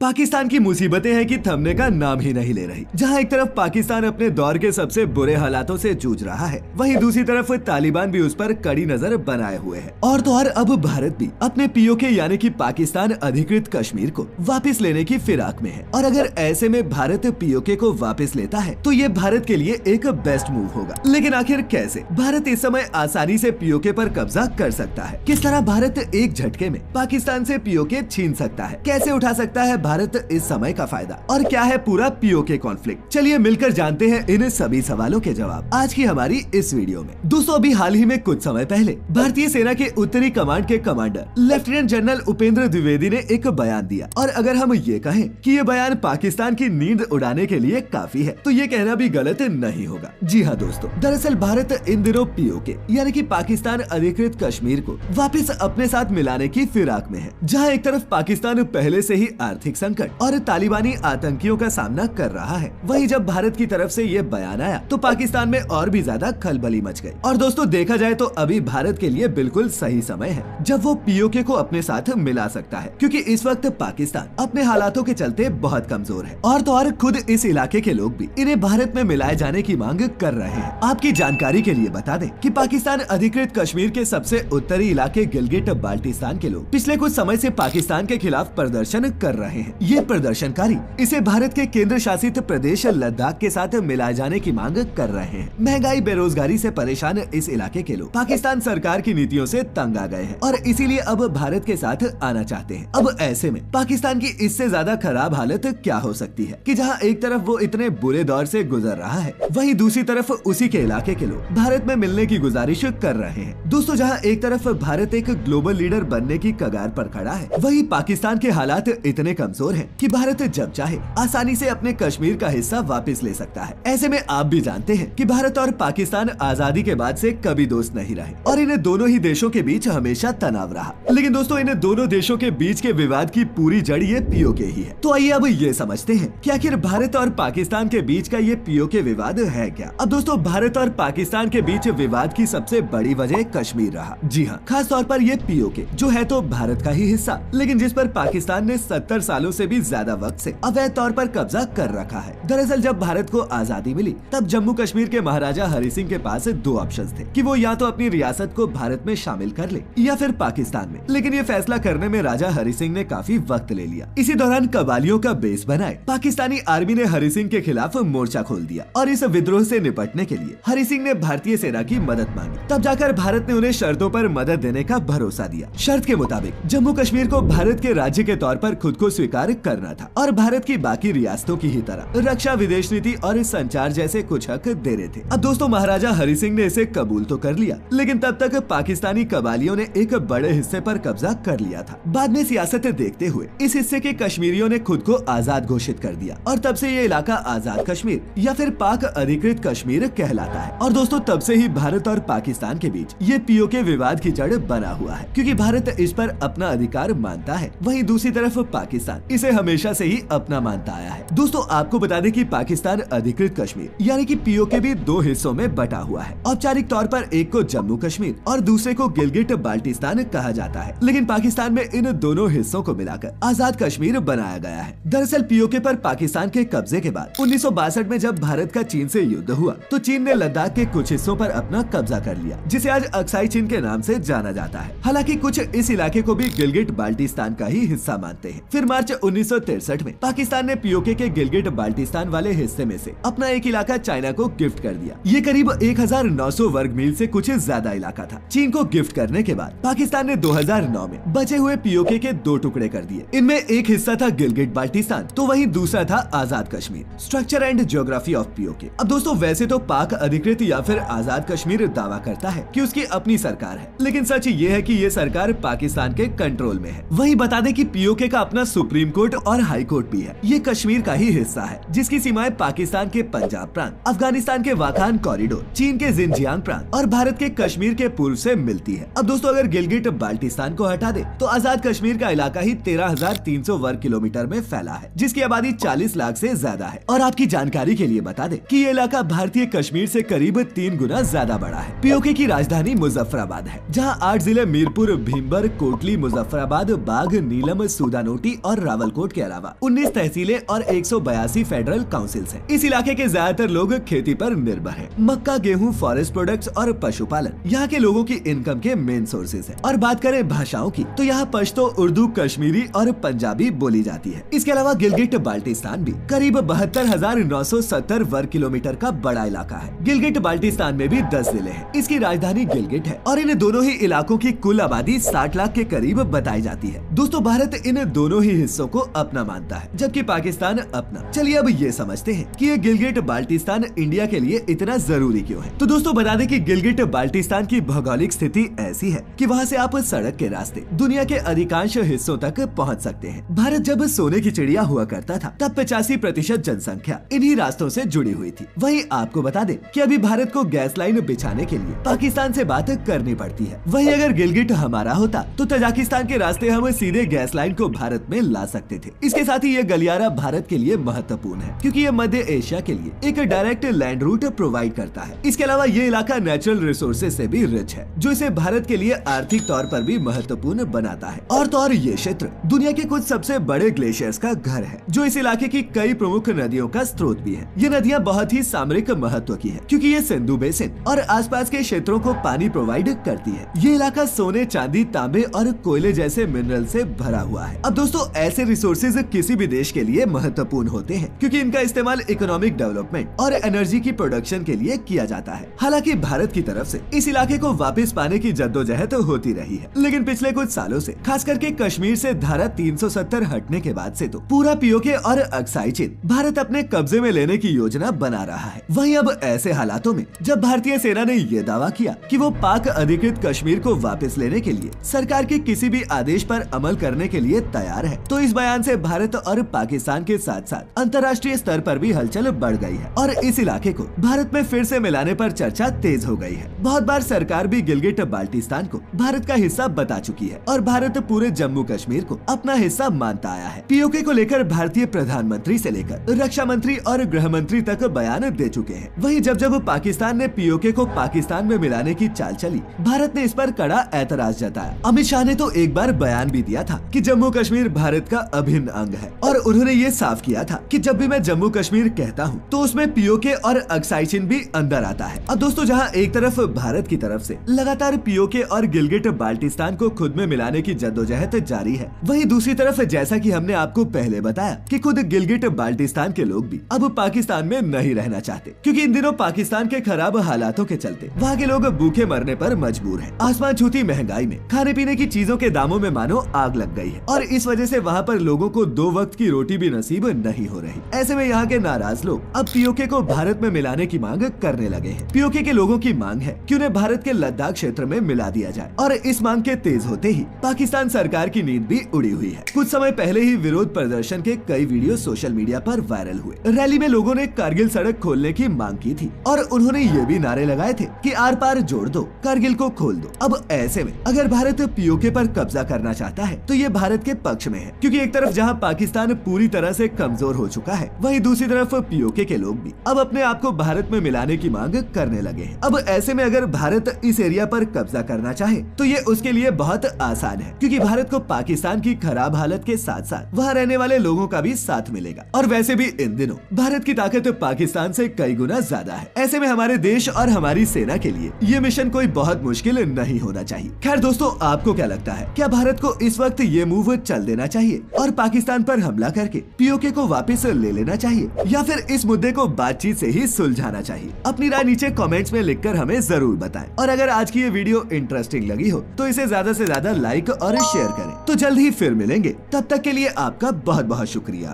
पाकिस्तान की मुसीबतें हैं कि थमने का नाम ही नहीं ले रही। जहां एक तरफ पाकिस्तान अपने दौर के सबसे बुरे हालातों से जूझ रहा है, वहीं दूसरी तरफ तालिबान भी उस पर कड़ी नजर बनाए हुए है। और तो और अब भारत भी अपने पीओके यानी कि पाकिस्तान अधिकृत कश्मीर को वापस लेने की फिराक में है। और अगर ऐसे में भारत पीओके को वापस लेता है तो ये भारत के लिए एक बेस्ट मूव होगा। लेकिन आखिर कैसे भारत इस समय आसानी से पीओके पर कब्जा कर सकता है? किस तरह भारत एक झटके में पाकिस्तान से पीओके छीन सकता है? कैसे उठा सकता है भारत इस समय का फायदा? और क्या है पूरा पीओके कॉन्फ्लिक्ट? चलिए मिलकर जानते हैं इन सभी सवालों के जवाब आज की हमारी इस वीडियो में। दोस्तों, अभी हाल ही में कुछ समय पहले भारतीय सेना के उत्तरी कमांड के commander lieutenant general Upendra Dwivedi ने एक बयान दिया। और अगर हम ये कहें कि ये बयान पाकिस्तान की नींद उड़ाने के लिए काफी है, तो ये कहना भी गलत नहीं होगा। जी हाँ दोस्तों, दरअसल भारत इन दिनों पीओके यानी कि पाकिस्तान अधिकृत कश्मीर को वापस अपने साथ मिलाने की फिराक में है। जहाँ एक तरफ पाकिस्तान पहले से ही आर्थिक संकट और तालिबानी आतंकियों का सामना कर रहा है, वहीं जब भारत की तरफ से ये बयान आया तो पाकिस्तान में और भी ज्यादा खलबली मच गई। और दोस्तों, देखा जाए तो अभी भारत के लिए बिल्कुल सही समय है जब वो पीओके को अपने साथ मिला सकता है, क्योंकि इस वक्त पाकिस्तान अपने हालातों के चलते बहुत कमजोर है। और तो और खुद इस इलाके के लोग भी इन्हें भारत में मिलाए जाने की मांग कर रहे हैं। आपकी जानकारी के लिए बता दें कि पाकिस्तान अधिकृत कश्मीर के सबसे उत्तरी इलाके गिलगिट बाल्टिस्तान के लोग पिछले कुछ समय से पाकिस्तान के खिलाफ प्रदर्शन कर रहे हैं। ये प्रदर्शनकारी इसे भारत के केंद्र शासित प्रदेश लद्दाख के साथ मिलाए जाने की मांग कर रहे हैं। महंगाई बेरोजगारी से परेशान इस इलाके के लोग पाकिस्तान सरकार की नीतियों से तंग आ गए हैं और इसीलिए अब भारत के साथ आना चाहते हैं। अब ऐसे में पाकिस्तान की इससे ज्यादा खराब हालत क्या हो सकती है कि जहां एक तरफ वो इतने बुरे दौर से गुजर रहा है, वहीं दूसरी तरफ उसी के इलाके के लोग भारत में मिलने की गुजारिश कर रहे हैं। दोस्तों, जहां एक तरफ भारत एक ग्लोबल लीडर बनने की कगार पर खड़ा है, वहीं पाकिस्तान के हालात इतने कमजोर हैं कि भारत जब चाहे आसानी से अपने कश्मीर का हिस्सा वापस ले सकता है। ऐसे में आप भी जानते हैं कि भारत और पाकिस्तान आजादी के बाद से कभी दोस्त नहीं रहे और इन दोनों ही देशों के बीच हमेशा तनाव रहा। लेकिन दोस्तों, इन दोनों देशों के बीच के विवाद की पूरी जड़ ये पीओके ही है। तो आइए अब ये समझते हैं कि आखिर भारत और पाकिस्तान के बीच का ये पीओके विवाद है क्या। अब दोस्तों, भारत और पाकिस्तान के बीच विवाद की सबसे बड़ी वजह कश्मीर रहा। जी हाँ, खास तौर पर ये पीओके जो है तो भारत का ही हिस्सा, लेकिन जिस पर पाकिस्तान ने 70 सालों से भी ज्यादा वक्त से अवैध तौर पर कब्जा कर रखा है। दरअसल जब भारत को आजादी मिली तब जम्मू कश्मीर के महाराजा हरि सिंह के पास दो ऑप्शंस थे कि वो या तो अपनी रियासत को भारत में शामिल कर ले या फिर पाकिस्तान में। लेकिन ये फैसला करने में राजा हरि सिंह ने काफी वक्त ले लिया। इसी दौरान कबालियों का बेस बनाए पाकिस्तानी आर्मी ने हरि सिंह के खिलाफ मोर्चा खोल दिया और इस विद्रोह से निपटने के लिए हरि सिंह ने भारतीय सेना की मदद मांगी। तब जाकर भारत ने उन्हें शर्तों पर मदद देने का भरोसा दिया। शर्त के मुताबिक जम्मू कश्मीर को भारत के राज्य के तौर पर खुद को स्वीकार करना था और भारत की बाकी रियासतों की ही तरह रक्षा, विदेश नीति और संचार जैसे कुछ हक दे रहे थे। अब दोस्तों, महाराजा हरि सिंह ने इसे कबूल तो कर लिया, लेकिन तब तक पाकिस्तानी कबालियों ने एक बड़े हिस्से पर कब्जा कर लिया था। बाद में सियासत देखते हुए इस हिस्से के कश्मीरियों ने खुद को आजाद घोषित कर दिया और तब से ये इलाका आजाद कश्मीर या फिर पाक अधिकृत कश्मीर कहलाता है। और दोस्तों, तब से ही भारत और पाकिस्तान के बीच ये पीओके विवाद की जड़ बना हुआ है, क्योंकि भारत इस पर अपना अधिकार मानता है, वहीं दूसरी तरफ पाकिस्तान इसे हमेशा से ही अपना मानता आया है। दोस्तों, आपको बता दें कि पाकिस्तान अधिकृत कश्मीर यानी कि पीओके भी दो हिस्सों में बटा हुआ है। औपचारिक तौर पर एक को जम्मू कश्मीर और दूसरे को गिलगिट बाल्टिस्तान कहा जाता है, लेकिन पाकिस्तान में इन दोनों हिस्सों को मिलाकर आजाद कश्मीर बनाया गया है। दरअसल पीओके पर पाकिस्तान के कब्जे के बाद 1962 में जब भारत का चीन से युद्ध हुआ तो चीन ने लद्दाख के कुछ हिस्सों पर अपना कब्जा कर लिया, जिसे आज अक्साई चीन के नाम से जाना जाता है। हालांकि कुछ इस इलाके को भी गिलगिट बाल्टिस्तान का ही हिस्सा मानते हैं। फिर मार्च 1963 में पाकिस्तान ने पीओके के गिलगिट बाल्टिस्तान वाले हिस्से में से अपना एक इलाका चाइना को गिफ्ट कर दिया। ये करीब 1900 वर्ग मील से कुछ ज्यादा इलाका था। चीन को गिफ्ट करने के बाद पाकिस्तान ने 2009 में बचे हुए पीओके के दो टुकड़े कर दिए। इनमें एक हिस्सा था गिलगिट बाल्टिस्तान तो वहीं दूसरा था Azad Kashmir. Structure and geography of POK. अब दोस्तों, वैसे तो पाक अधिकृत या फिर आजाद कश्मीर दावा करता है कि उसकी अपनी सरकार है, लेकिन सच ये है कि ये सरकार पाकिस्तान के कंट्रोल में है। वहीं बता दें कि पीओके का अपना सुप्रीम कोर्ट और हाई कोर्ट भी है। ये कश्मीर का ही हिस्सा है, जिसकी सीमाएं पाकिस्तान के पंजाब प्रांत, अफगानिस्तान के वाखान कॉरिडोर, चीन के जिनजियांग प्रांत और भारत के कश्मीर के पूर्व से मिलती है। अब दोस्तों, अगर गिलगिट बाल्टिस्तान को हटा दे तो आजाद कश्मीर का इलाका ही 13,300 वर्ग किलोमीटर में फैला है, जिसकी आबादी 40 लाख से ज्यादा है। और आपकी जानकारी के लिए बता दें कि ये इलाका भारतीय कश्मीर से करीब 3 गुना ज्यादा बड़ा है। पीओके की राजधानी मुजफ्फराबाद है, जहाँ 8 जिले मीरपुर, भीमबर, कोटली, मुजफ्फराबाद, बाघ, नीलम, सूदानोटी और ट्रावलकोट के अलावा 19 तहसीलें और 182 फेडरल काउंसिल्स हैं। इस इलाके के ज्यादातर लोग खेती पर निर्भर हैं। मक्का, गेहूं, फॉरेस्ट प्रोडक्ट्स और पशुपालन यहाँ के लोगों की इनकम के मेन सोर्सेज हैं। और बात करें भाषाओं की तो यहाँ पश्तो, उर्दू, कश्मीरी और पंजाबी बोली जाती है। इसके अलावा गिलगिट बाल्टिस्तान भी करीब 72,970 वर्ग किलोमीटर का बड़ा इलाका है। गिलगिट बाल्टिस्तान में भी 10 जिले हैं। इसकी राजधानी गिलगिट है और इन दोनों ही इलाकों की कुल आबादी 60 लाख के करीब बताई जाती है। दोस्तों, भारत इन दोनों ही हिस्सों को अपना मानता है, जबकि पाकिस्तान अपना। चलिए अब ये समझते हैं कि ये गिलगिट बाल्टिस्तान इंडिया के लिए इतना जरूरी क्यों है। तो दोस्तों, बता दें कि गिलगिट बाल्टिस्तान की भौगोलिक स्थिति ऐसी है कि वहाँ से आप सड़क के रास्ते दुनिया के अधिकांश हिस्सों तक पहुँच सकते हैं। भारत जब सोने की चिड़िया हुआ करता था तब 85% जनसंख्या इन्हीं रास्तों से जुड़ी हुई थी। वहीं आपको बता दें कि अभी भारत को गैस लाइन बिछाने के लिए पाकिस्तान से बात करनी पड़ती है। वहीं अगर गिलगिट हमारा होता तो तजाकिस्तान के रास्ते हम सीधे गैस लाइन को भारत में ला सकते थे। इसके साथ ही ये गलियारा भारत के लिए महत्वपूर्ण है क्योंकि ये मध्य एशिया के लिए एक डायरेक्ट लैंड रूट प्रोवाइड करता है। इसके अलावा ये इलाका नेचुरल रिसोर्सेज से भी रिच है, जो इसे भारत के लिए आर्थिक तौर पर भी महत्वपूर्ण बनाता है। और तो और ये क्षेत्र दुनिया के कुछ सबसे बड़े ग्लेशियर्स का घर है, जो इस इलाके की कई प्रमुख नदियों का स्रोत भी है। ये नदियाँ बहुत ही सामरिक महत्व की है क्योंकि ये सिंधु बेसिन और आसपास के क्षेत्रों को पानी प्रोवाइड करती है। ये इलाका सोने, चांदी, तांबे और कोयले जैसे मिनरल से भरा हुआ है। अब दोस्तों, ऐसे रिसोर्सेज किसी भी देश के लिए महत्वपूर्ण होते हैं क्योंकि इनका इस्तेमाल इकोनॉमिक डेवलपमेंट और एनर्जी की प्रोडक्शन के लिए किया जाता है। हालांकि भारत की तरफ से इस इलाके को वापस पाने की जद्दोजहद होती रही है, लेकिन पिछले कुछ सालों से खास करके कश्मीर से धारा 370 हटने के बाद से तो पूरा पीओके और अक्साई चीन भारत अपने कब्जे में लेने की योजना बना रहा है। वहीं अब ऐसे हालातों में जब भारतीय सेना ने ये दावा किया कि वो पाक अधिकृत कश्मीर को वापस लेने के लिए सरकार के किसी भी आदेश पर अमल करने के लिए तैयार है, तो इस बयान से भारत और पाकिस्तान के साथ साथ अंतर्राष्ट्रीय स्तर पर भी हलचल बढ़ गई है और इस इलाके को भारत में फिर से मिलाने पर चर्चा तेज हो गई है। बहुत बार सरकार भी गिलगिट बाल्टिस्तान को भारत का हिस्सा बता चुकी है और भारत पूरे जम्मू कश्मीर को अपना हिस्सा मानता आया है। पीओके को लेकर भारतीय प्रधानमंत्री से लेकर रक्षा मंत्री और गृह मंत्री तक बयान दे चुके हैं। वहीं जब पाकिस्तान ने पीओके को पाकिस्तान में मिलाने की चाल चली, भारत ने इस पर कड़ा ऐतराज जताया। अमित शाह ने तो एक बार बयान भी दिया था कि जम्मू कश्मीर भारत का अभिन्न अंग है और उन्होंने ये साफ किया था कि जब भी मैं जम्मू कश्मीर कहता हूँ तो उसमें पीओके और अक्साई चीन भी अंदर आता है। अब दोस्तों, जहाँ एक तरफ भारत की तरफ से लगातार पीओके और गिलगिट बाल्टिस्तान को खुद में मिलाने की जद्दोजहद जारी है, वहीं दूसरी तरफ जैसा कि हमने आपको पहले बताया कि खुद गिलगिट बाल्टिस्तान के लोग भी अब पाकिस्तान में नहीं रहना चाहते क्योंकि इन दिनों पाकिस्तान के खराब हालातों के चलते वहाँ के लोग भूखे मरने पर मजबूर हैं। आसमान छूती महंगाई में खाने पीने की चीजों के दामों में मानो आग लग गई है और इस वजह से वहाँ पर लोगों को 2 वक्त की रोटी भी नसीब नहीं हो रही। ऐसे में यहाँ के नाराज लोग अब पीओके को भारत में मिलाने की मांग करने लगे हैं। पीओके के लोगों की मांग है कि उन्हें भारत के लद्दाख क्षेत्र में मिला दिया जाए और इस मांग के तेज होते ही पाकिस्तान सरकार की नींद भी उड़ी हुई है। कुछ समय पहले ही विरोध प्रदर्शन के कई वीडियो सोशल मीडिया पर वायरल हुए। रैली में लोगों ने कारगिल सड़क खोलने की मांग की थी और उन्होंने ये भी नारे लगाए थे कि आर पार जोड़ दो, कारगिल को खोल दो। अब ऐसे में अगर भारत पीओके पर कब्जा करना चाहता है तो ये भारत के पक्ष में है क्योंकि एक तरफ जहाँ पाकिस्तान पूरी तरह से कमजोर हो चुका है, वहीं दूसरी तरफ पीओके के लोग भी अब अपने आप को भारत में मिलाने की मांग करने लगे हैं। अब ऐसे में अगर भारत इस एरिया पर कब्जा करना चाहे तो ये उसके लिए बहुत आसान है क्योंकि भारत को पाकिस्तान की खराब हालत के साथ साथ वहाँ रहने वाले लोगों का भी साथ मिलेगा और वैसे भी इन दिनों भारत की ताकत पाकिस्तान से कई गुना ज्यादा है। ऐसे में हमारे देश और हमारी सेना के लिए ये मिशन कोई बहुत मुश्किल नहीं होना चाहिए। खैर दोस्तों, आपको क्या लगता है, क्या भारत को इस वक्त ये मूव चल देना चाहिए और पाकिस्तान पर हमला करके पीओके को वापस ले लेना चाहिए या फिर इस मुद्दे को बातचीत से ही सुलझाना चाहिए? अपनी राय नीचे कमेंट्स में लिखकर हमें जरूर बताएं और अगर आज की ये वीडियो इंटरेस्टिंग लगी हो तो इसे ज्यादा से ज्यादा लाइक और शेयर करें। तो जल्द ही फिर मिलेंगे, तब तक के लिए आपका बहुत बहुत शुक्रिया।